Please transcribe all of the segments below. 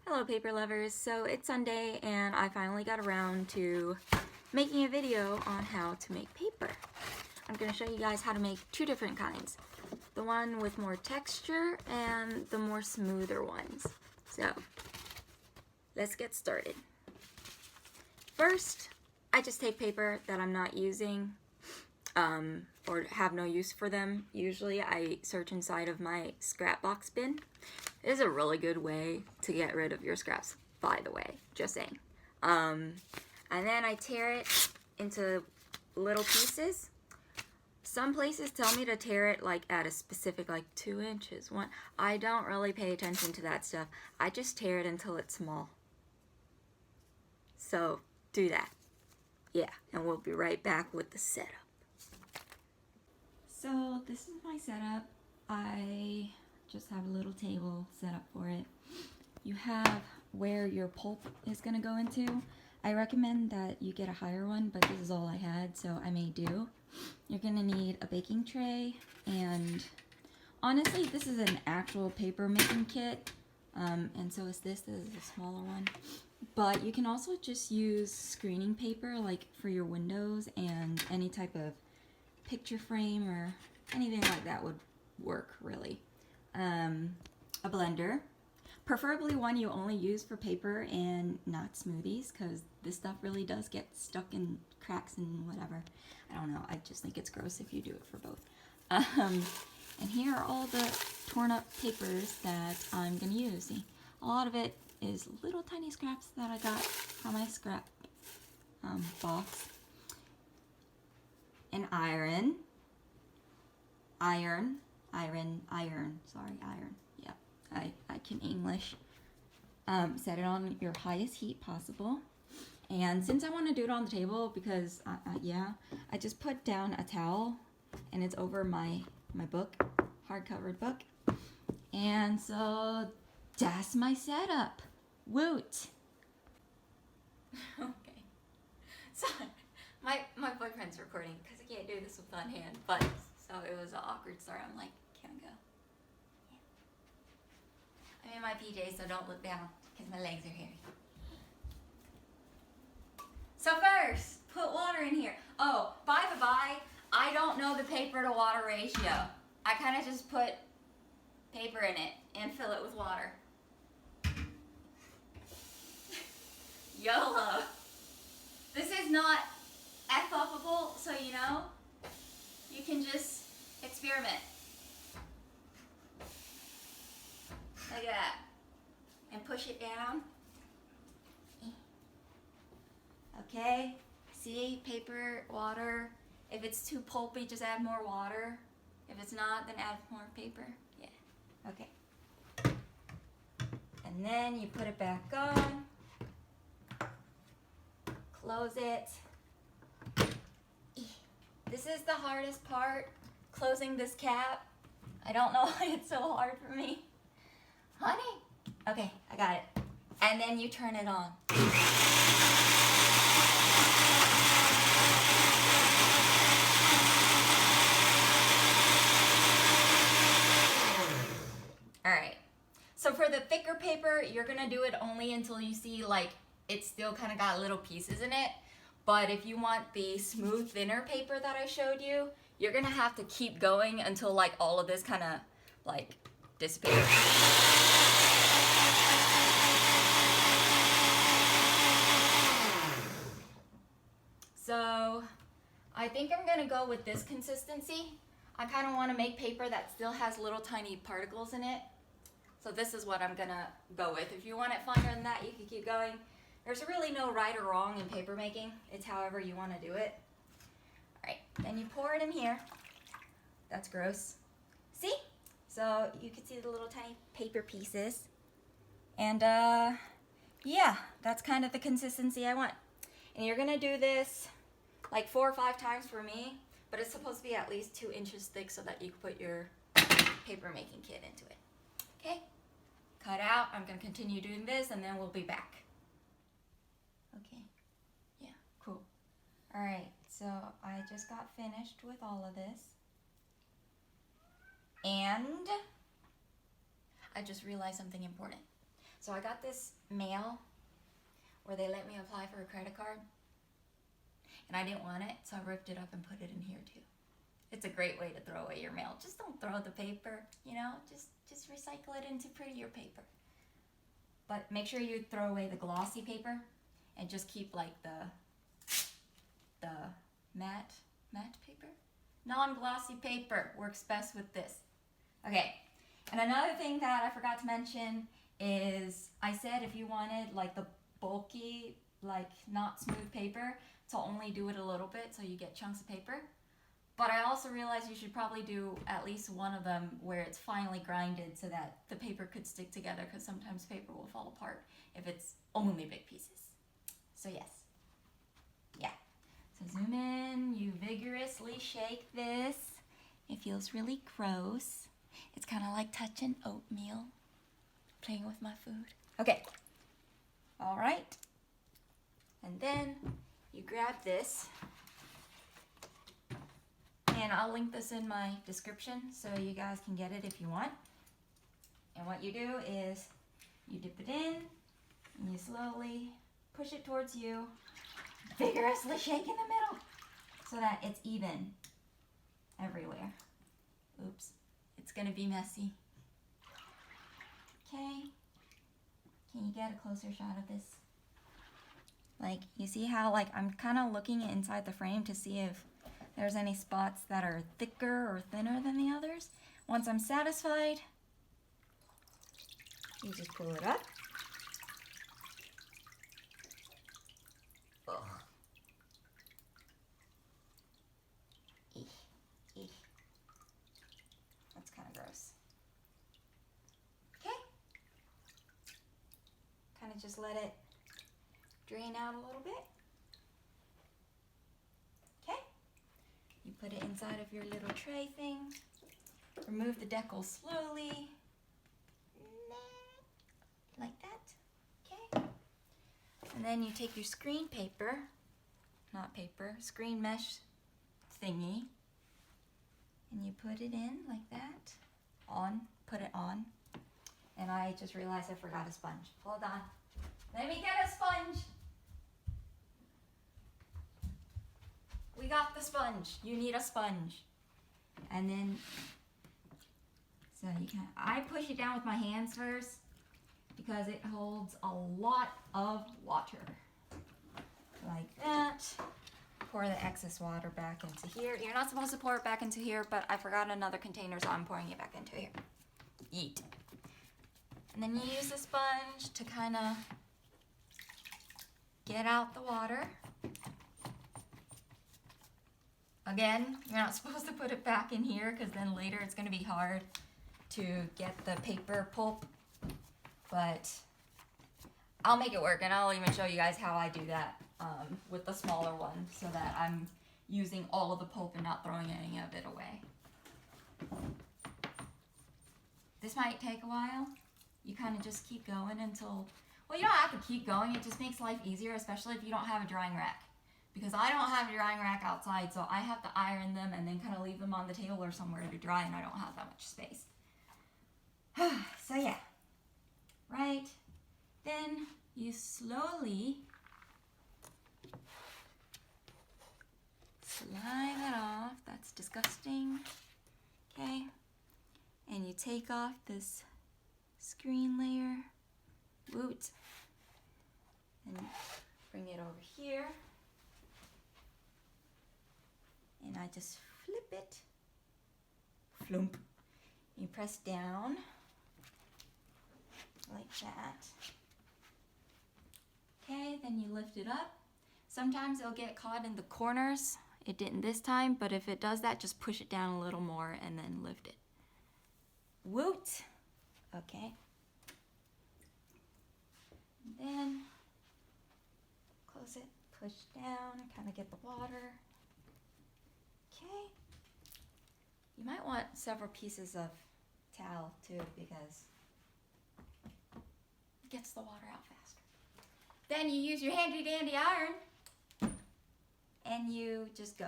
Hello paper lovers, so it's Sunday and I finally got around to making a video on how to make paper. I'm going to show you guys how to make two different kinds. The one with more texture and the more smoother ones. So, let's get started. First, I just take paper that I'm not using or have no use for them. Usually I search inside of my scrap box bin. It is a really good way to get rid of your scraps, by the way, just saying. And then I tear it into little pieces. Some places tell me to tear it like at a specific 2 inches. I don't really pay attention to that stuff. I just tear it until it's small. So do that. Yeah, and we'll be right back with the setup. So this is my setup. I just have a little table set up for it. You have where your pulp is going to go into. I recommend that you get a higher one, but this is all I had, so I may do. You're going to need a baking tray, and honestly, this is an actual paper making kit, and so is this. This is a smaller one. But you can also just use screening paper, like for your windows, and any type of picture frame or anything like that would work, really. A blender, preferably one you only use for paper and not smoothies, because this stuff really does get stuck in cracks and whatever. I don't know, I just think it's gross if you do it for both. And here are all the torn up papers that I'm gonna use. See, a lot of it is little tiny scraps that I got from my scrap box. An iron. Yep, I can English. Set it on your highest heat possible. And since I want to do it on the table, because I just put down a towel, and it's over my book, hardcover book. And so that's my setup. Woot! Okay. So my boyfriend's recording because I can't do this with one hand, but so it was an awkward start. I'm like, can I go? Yeah. I'm in my PJs, so don't look down because my legs are hairy. So first, put water in here. Oh, by the by, I don't know the paper to water ratio. I kind of just put paper in it and fill it with water. YOLO. This is not F-uppable, so you know, you can just experiment. Like that. And push it down. Okay, see, paper, water. If it's too pulpy, just add more water. If it's not, then add more paper. Yeah, okay. And then you put it back on. Close it. This is the hardest part, closing this cap. I don't know why it's so hard for me. Honey? Okay, I got it. And then you turn it on. Alright, so for the thicker paper, you're gonna do it only until you see it's still kind of got little pieces in it. But if you want the smooth, thinner paper that I showed you, you're gonna have to keep going until all of this kind of dissipates. So I think I'm gonna go with this consistency. I kind of want to make paper that still has little tiny particles in it. So this is what I'm gonna go with. If you want it finer than that, you can keep going. There's really no right or wrong in paper making. It's however you want to do it. Alright, then you pour it in here. That's gross. See? So you can see the little tiny paper pieces. And yeah, that's kind of the consistency I want. And you're gonna do this 4 or 5 times for me, but it's supposed to be at least 2 inches thick so that you can put your paper making kit into it. Okay? Cut out. I'm gonna continue doing this and then we'll be back. Okay, yeah, cool. Alright, so I just got finished with all of this. And I just realized something important. So I got this mail where they let me apply for a credit card, and I didn't want it, so I ripped it up and put it in here too. It's a great way to throw away your mail. Just don't throw the paper, you know, just recycle it into prettier paper. But make sure you throw away the glossy paper and just keep like the matte paper. Non-glossy paper works best with this. Okay, and another thing that I forgot to mention is I said if you wanted like the bulky, like not smooth paper, to only do it a little bit so you get chunks of paper. But I also realized you should probably do at least one of them where it's finely grinded so that the paper could stick together, because sometimes paper will fall apart if it's only big pieces. So yes. Yeah. So zoom in, you vigorously shake this. It feels really gross. It's kind of like touching oatmeal, playing with my food. Okay. All right. And then you grab this. And I'll link this in my description so you guys can get it if you want. And what you do is you dip it in and you slowly push it towards you, vigorously shake in the middle so that it's even everywhere. Oops, it's gonna be messy. Okay, can you get a closer shot of this? Like, you see how like I'm kind of looking inside the frame to see if there's any spots that are thicker or thinner than the others. Once I'm satisfied, you just pull it up. Ugh. Eek, eek. That's kind of gross. Okay. Kind of just let it drain out a little bit. You put it inside of your little tray thing. Remove the decal slowly. Like that. Okay. And then you take your screen paper, not paper, screen mesh thingy, and you put it in like that. Put it on. And I just realized I forgot a sponge. Hold on. Let me get a sponge. We got the sponge. You need a sponge. And then, so you can, I push it down with my hands first because it holds a lot of water. Like that. Pour the excess water back into here. You're not supposed to pour it back into here, but I forgot another container, so I'm pouring it back into here. Yeet. And then you use the sponge to kind of get out the water. Again, you're not supposed to put it back in here because then later it's going to be hard to get the paper pulp. But I'll make it work, and I'll even show you guys how I do that with the smaller one so that I'm using all of the pulp and not throwing any of it away. This might take a while. You kind of just keep going until, well, you don't have to keep going. It just makes life easier, especially if you don't have a drying rack. Because I don't have a drying rack outside, so I have to iron them and then kind of leave them on the table or somewhere to dry, and I don't have that much space. So yeah, right? Then you slowly slime it off. That's disgusting. Okay. And you take off this screen layer. Woot. And bring it over here. And I just flip it. Flump. You press down like that. Okay, then you lift it up. Sometimes it'll get caught in the corners. It didn't this time, but if it does that, just push it down a little more and then lift it. Woot! Okay. And then close it, push down, kind of get the water. Okay. You might want several pieces of towel too because it gets the water out faster. Then you use your handy dandy iron and you just go.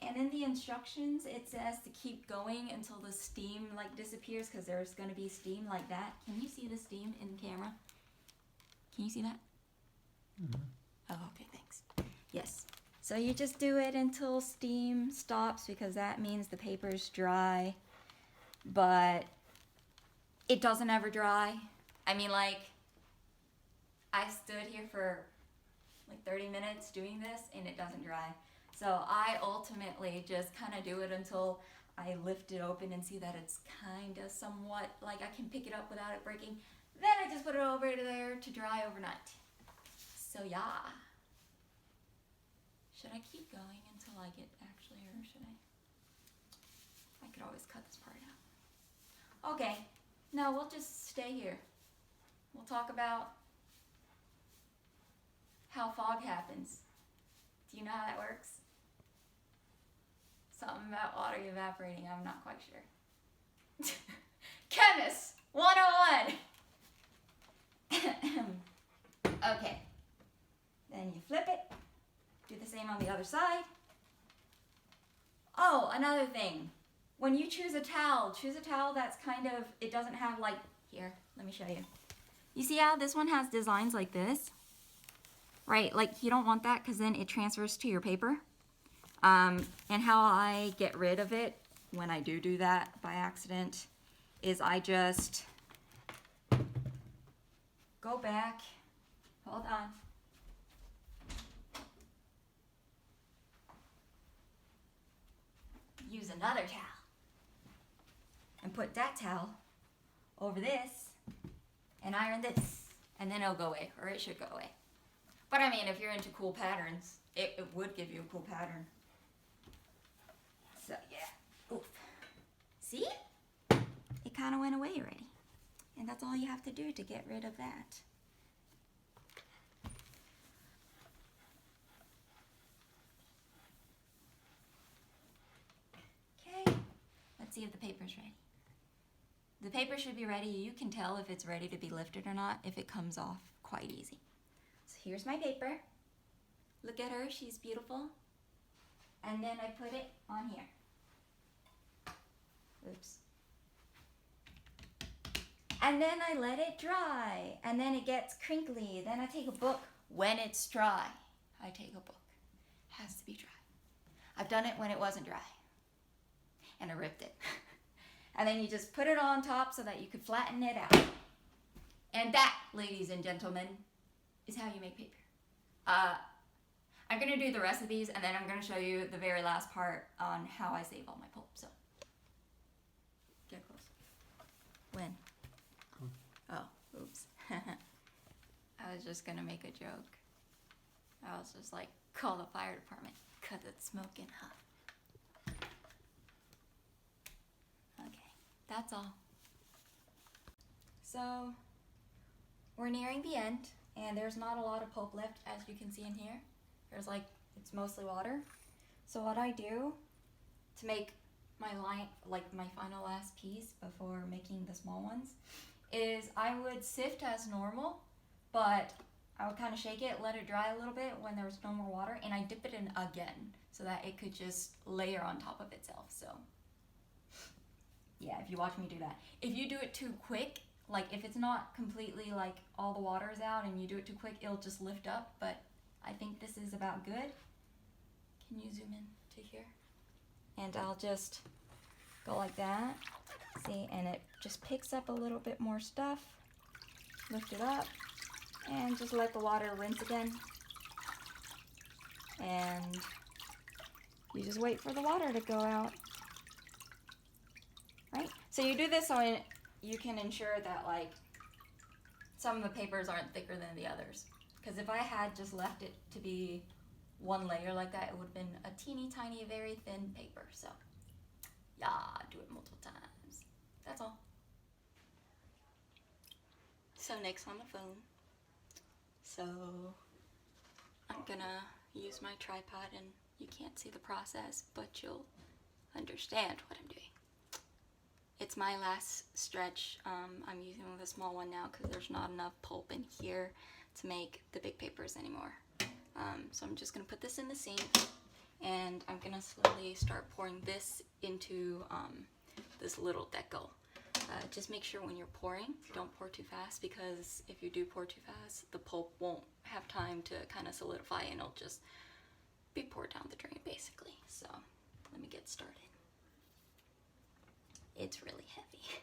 And And in the instructions, it says to keep going until the steam like disappears, because there's going to be steam like that. Can you see the steam in camera? Can you see that? Mm-hmm. Oh, okay, thanks. Yes. So you just do it until steam stops, because that means the paper's dry. But it doesn't ever dry. I mean, like, I stood here for like 30 minutes doing this and it doesn't dry. So I ultimately just kind of do it until I lift it open and see that it's kind of somewhat like I can pick it up without it breaking. Then I just put it over there to dry overnight. So yeah. Should I keep going until I get actually, or should I could always cut this part out. Okay. No, we'll just stay here. We'll talk about how fog happens. Do you know how that works? Something about water evaporating, I'm not quite sure. Chemist 101! Okay. Then you flip it. Do the same on the other side. Oh, another thing. When you choose a towel that's kind of, it doesn't have like, here, let me show you. You see how this one has designs like this? Right, like you don't want that because then it transfers to your paper. And how I get rid of it when I do that by accident is I just go back, hold on. Use another towel and put that towel over this and iron this, and then it'll go away, or it should go away. But I mean, if you're into cool patterns, it would give you a cool pattern. So yeah, oof. See? It kind of went away already. And that's all you have to do to get rid of that. Okay, let's see if the paper's ready. The paper should be ready. You can tell if it's ready to be lifted or not if it comes off quite easy. So here's my paper. Look at her, she's beautiful. And then I put it on here. Oops. And then I let it dry. And then it gets crinkly. Then I take a book when it's dry. I take a book. It has to be dry. I've done it when it wasn't dry. And I ripped it. And then you just put it on top so that you could flatten it out. And that, ladies and gentlemen, is how you make paper. I'm going to do the recipes and then I'm going to show you the very last part on how I save all my pulp. So, get close. When? Oh, oops. I was just going to make a joke. I was just like, call the fire department because it's smoking hot. Okay, that's all. So, we're nearing the end. And there's not a lot of pulp left, as you can see in here. There's like, it's mostly water. So what I do to make my line, like my final last piece before making the small ones, is I would sift as normal, but I would kind of shake it, let it dry a little bit when there's no more water, and I dip it in again so that it could just layer on top of itself. So yeah, if you watch me do that. If you do it too quick, like if it's not completely like all the water is out and you do it too quick, it'll just lift up, but I think this is about good. Can you zoom in to here? And I'll just go like that, see, and it just picks up a little bit more stuff. Lift it up and just let the water rinse again. And you just wait for the water to go out, right? So you do this so you can ensure that like some of the papers aren't thicker than the others. Because if I had just left it to be one layer like that, it would have been a teeny tiny, very thin paper. So yeah, do it multiple times. That's all. So Nick's on the phone. So I'm gonna use my tripod and you can't see the process, but you'll understand what I'm doing. It's my last stretch. I'm using the small one now because there's not enough pulp in here to make the big papers anymore. So I'm just gonna put this in the sink and I'm gonna slowly start pouring this into this little decal. Just make sure when you're pouring, don't pour too fast, because if you do pour too fast, the pulp won't have time to kind of solidify and it'll just be poured down the drain basically. So let me get started. It's really heavy.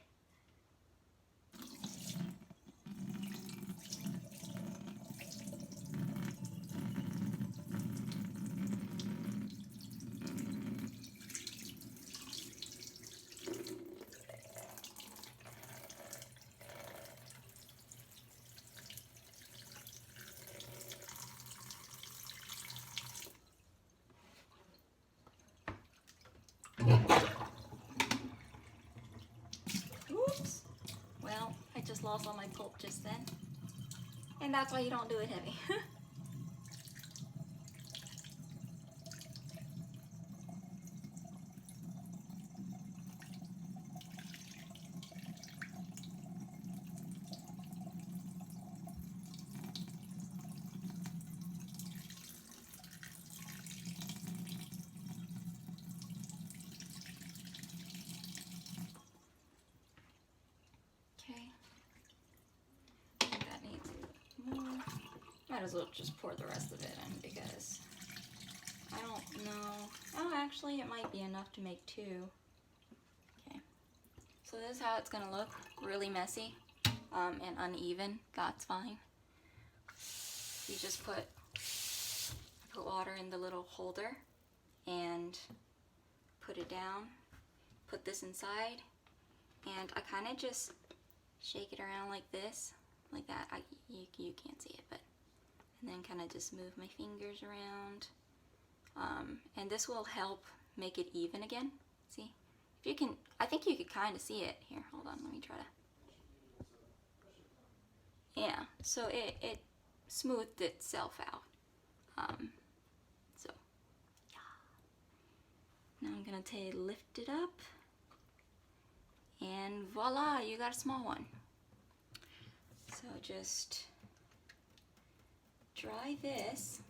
Oops. Well, I just lost all my pulp just then. And that's why you don't do it heavy. Okay. I think that needs more. Might as well just pour the rest of it in, because I don't know. Oh, actually, it might be enough to make 2. Okay. So this is how it's gonna look. Really messy and uneven. That's fine. You just put water in the little holder and put it down. Put this inside, and I kind of just shake it around like this, like that. You can't see it, but and then kind of just move my fingers around, and this will help make it even again. See, if you can, I think you could kind of see it here. Hold on, let me try to. Yeah, so it smoothed itself out. So yeah. Now I'm gonna lift it up, and voila, you got a small one. So just dry this.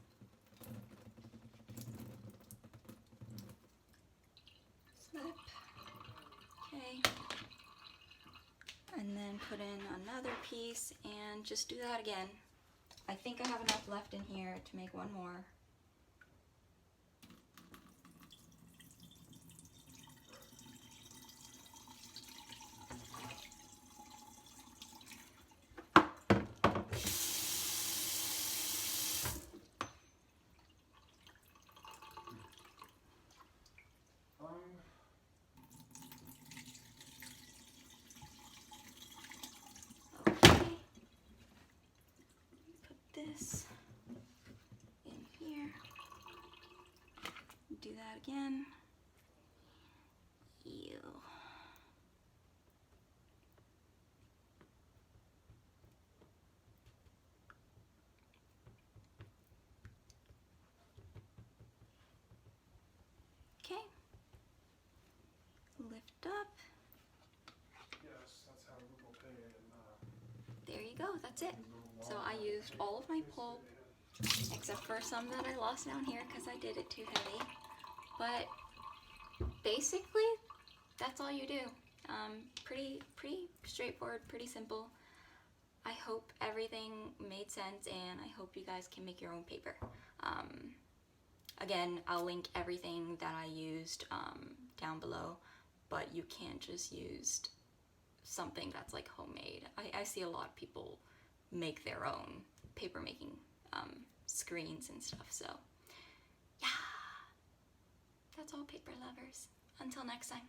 Slip. Okay. And then put in another piece and just do that again. I think I have enough left in here to make one more. This in here. Do that again. Ew. Okay. Lift up. Yes, that's how we will pay it. There you go, that's it. So I used all of my pulp, except for some that I lost down here because I did it too heavy. But basically, that's all you do. Pretty straightforward, pretty simple. I hope everything made sense, and I hope you guys can make your own paper. Again, I'll link everything that I used down below, but you can't just use something that's like homemade. I see a lot of people make their own paper making screens and stuff, so yeah, that's all, paper lovers. Until next time.